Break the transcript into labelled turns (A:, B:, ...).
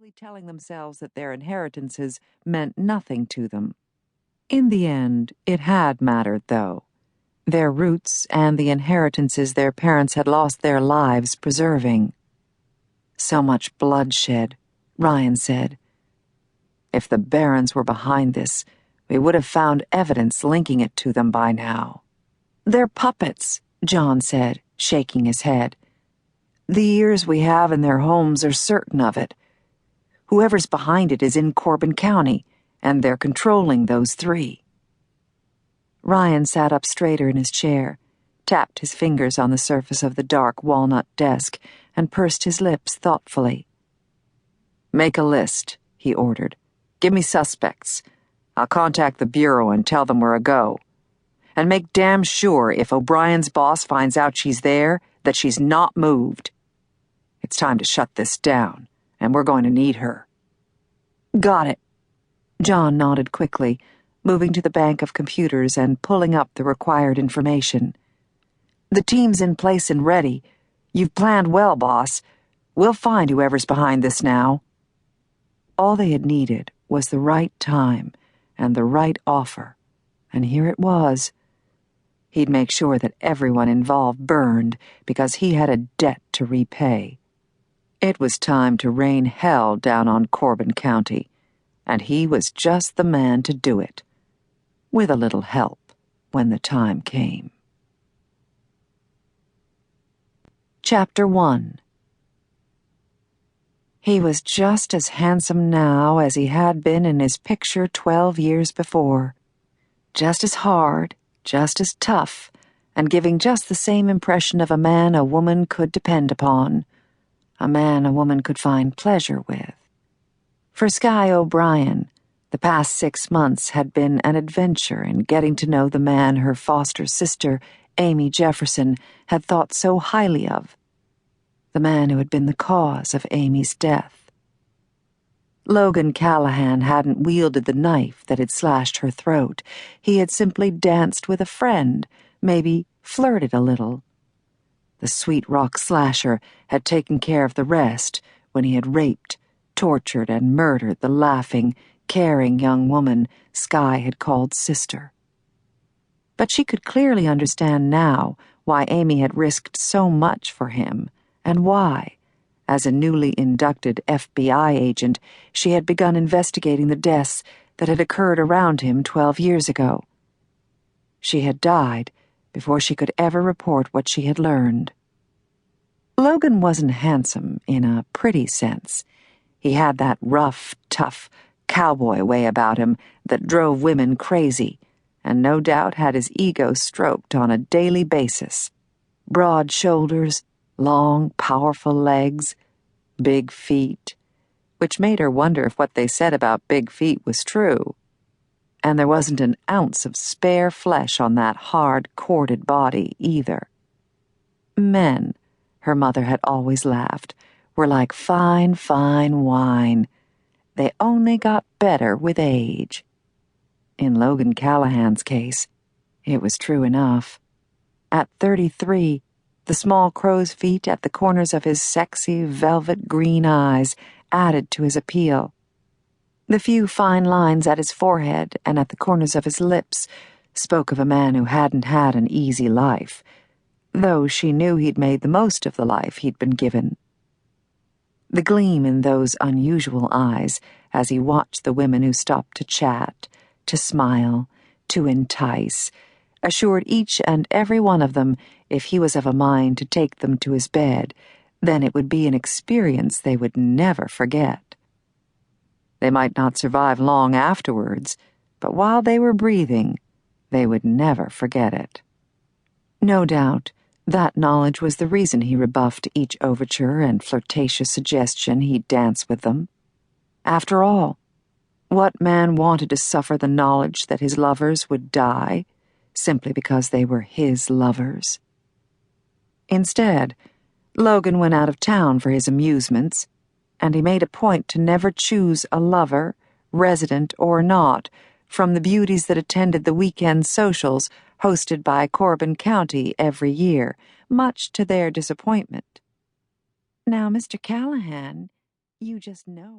A: repeatedly telling themselves that their inheritances meant nothing to them. In the end, it had mattered, though. Their roots and the inheritances their parents had lost their lives preserving. So much bloodshed, Ryan said. If the barons were behind this, we would have found evidence linking it to them by now. They're puppets, John said, shaking his head. The years we have in their homes are certain of it. Whoever's behind it is in Corbin County, and they're controlling those three. Ryan sat up straighter in his chair, tapped his fingers on the surface of the dark walnut desk, and pursed his lips thoughtfully. Make a list, he ordered. Give me suspects. I'll contact the Bureau and tell them we're a go. And make damn sure if O'Brien's boss finds out she's there, that she's not moved. It's time to shut this down, and we're going to need her. Got it. John nodded quickly, moving to the bank of computers and pulling up the required information. The team's in place and ready. You've planned well, boss. We'll find whoever's behind this now. All they had needed was the right time and the right offer, and here it was. He'd make sure that everyone involved burned because he had a debt to repay. It was time to rain hell down on Corbin County, and he was just the man to do it, with a little help when the time came. Chapter 1. He was just as handsome now as he had been in his picture 12 years before. Just as hard, just as tough, and giving just the same impression of a man a woman could depend upon, a man a woman could find pleasure with. For Skye O'Brien, the past 6 months had been an adventure in getting to know the man her foster sister, Amy Jefferson, had thought so highly of, the man who had been the cause of Amy's death. Logan Callahan hadn't wielded the knife that had slashed her throat. He had simply danced with a friend, maybe flirted a little. The sweet rock slasher had taken care of the rest when he had raped, tortured, and murdered the laughing, caring young woman Skye had called sister. But she could clearly understand now why Amy had risked so much for him, and why, as a newly inducted FBI agent, she had begun investigating the deaths that had occurred around him 12 years ago. She had died before she could ever report what she had learned. Logan wasn't handsome in a pretty sense. He had that rough, tough, cowboy way about him that drove women crazy, and no doubt had his ego stroked on a daily basis. Broad shoulders, long, powerful legs, big feet, which made her wonder if what they said about big feet was true. And there wasn't an ounce of spare flesh on that hard, corded body, either. Men, her mother had always laughed, were like fine, fine wine. They only got better with age. In Logan Callahan's case, it was true enough. At 33, the small crow's feet at the corners of his sexy, velvet green eyes added to his appeal. The few fine lines at his forehead and at the corners of his lips spoke of a man who hadn't had an easy life, though she knew he'd made the most of the life he'd been given. The gleam in those unusual eyes as he watched the women who stopped to chat, to smile, to entice, assured each and every one of them if he was of a mind to take them to his bed, then it would be an experience they would never forget. They might not survive long afterwards, but while they were breathing, they would never forget it. No doubt, that knowledge was the reason he rebuffed each overture and flirtatious suggestion he'd dance with them. After all, what man wanted to suffer the knowledge that his lovers would die simply because they were his lovers? Instead, Logan went out of town for his amusements, and he made a point to never choose a lover, resident or not, from the beauties that attended the weekend socials hosted by Corbin County every year, much to their disappointment. Now, Mr. Callahan, you just know.